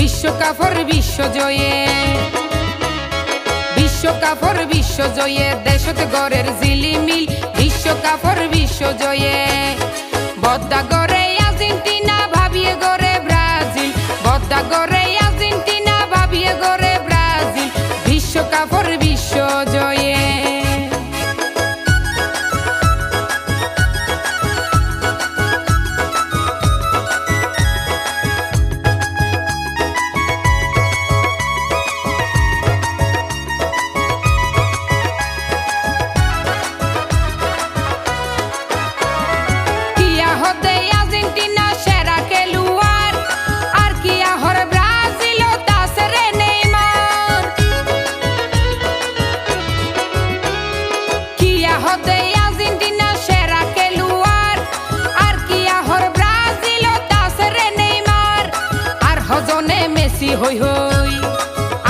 বিশ্বকাপের বিশ্বজয়ে বিশ্বকাপের বিশ্বজয়ে দেশত গড়ের জিলিমিল বিশ্বকাপের বিশ্বজয়ে বদ্দা গড়ে আর্জেন্টিনা ভাবিয়ে গড়ে ব্রাজিল বদ্দা গড়ে আর্জেন্টিনা ভাবিয়ে গড়ে ব্রাজিল বিশ্বকাপের বিশ্বজয়ে হই হই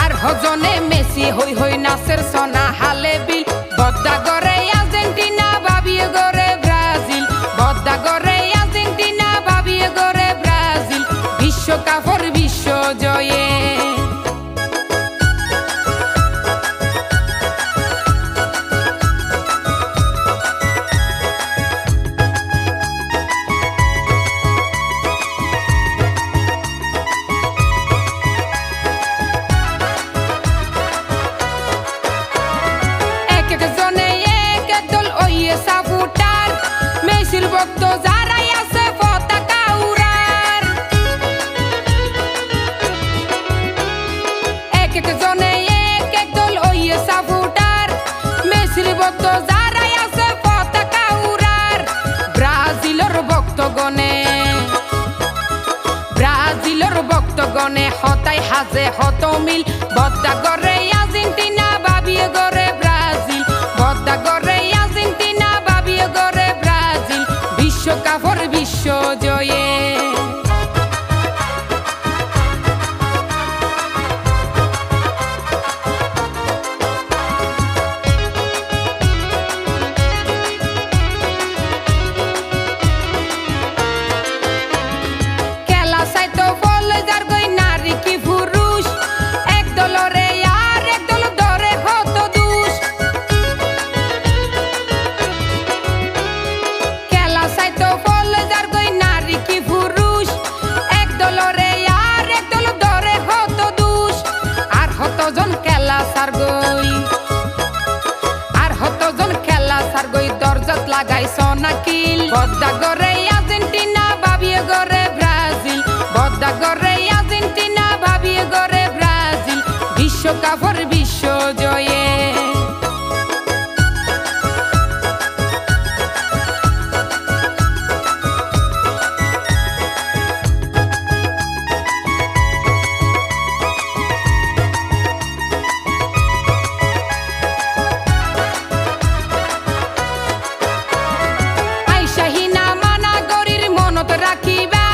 আর হজনে মেসি হই হই নাসের সোনা হালে বিল বদ্দা গড়ে আর্জেন্টিনা ভাবিয়ে গড়ে ব্রাজিল বদ্দা গড়ে আর্জেন্টিনা ভাবিয়ে গড়ে ব্রাজিল বিশ্বকাপের বিশ্বজয়ে ভক্ত যারাই আছে পতাকা উড়ার এক এক জনে এক এক দল ওইয়ে সাপোর্টার মেসির ভক্ত যারাই আছে পতাকা উড়ার ব্রাজিলের ভক্তগণে হতাই হাজে হত মিল বদ্দা গড়ে আর্জেন্টিনা ভাবিয়ে গড়ে ব্রাজিল বদ্দা গড়ে আর্জেন্টিনা ভাবিয়ে গড়ে ব্রাজিল বিশ্বকাপের বিশ্বজয়ে খেলা চাইতো বলে যার গই নারী কি পুরুষ এক দলরে আর এক দল ধরে হত দুষ খেলা চাইতো বলে যার গই নারী কি পুরুষ এক দলরে আর এক দল ধরে হত দুষ আর হতজন খেলা সার গই আর হতজন খেলা সার গই দরজাত লাগাই সোনাকিল বদ্দা গড়ে আর্জেন্টিনা ভাবিয়ে গড়ে ব্রাজিল বদ্দা গড়ে আর্জেন্টিনা ভাবিয়ে গড়ে ব্রাজিল বিশ্বকাপের বিশ্বজয়ে রাখিবা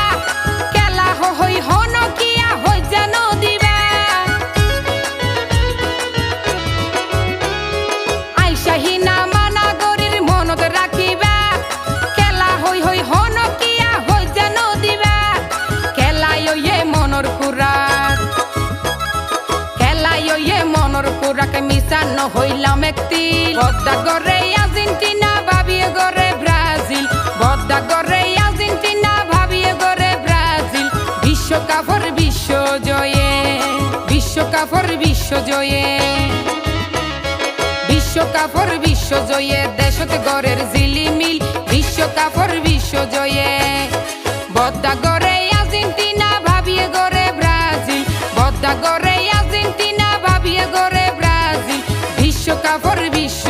খেলা হই হন কিয়া হই যেন দিবা আইসাহিনা মানা গরির মনত রাখিবা খেলা হই হন কিয়া হই যেন দিবা খেলাই ওয়ে মনর কুরাক খেলাই ওয়ে মনর কুরাক মিশান হইলাম একটি বদ্দা গড়ে আর্জেন্টিনা ভাবিয়ে গড়ে ব্রাজিল বদ্দা গড়ে আর্জেন্টিনা ভাবিয়ে গড়ে ব্রাজিল বিশ্বকাপের বিশ্বজয়ে বিশ্বকাপের বিশ্বজয়ে বিশ্বকাপের বিশ্বজয়ে দেশত গড়ের জিলিমিল বিশ্বকাপের বিশ্বজয়ে বদ্দা গড়ে আর্জেন্টিনা ভাবিয়ে গড়ে ব্রাজিল বদ্দা গড়ে আর্জেন্টিনা ভাবিয়ে গড়ে ব্রাজিল বিশ্বকাপের বিশ্ব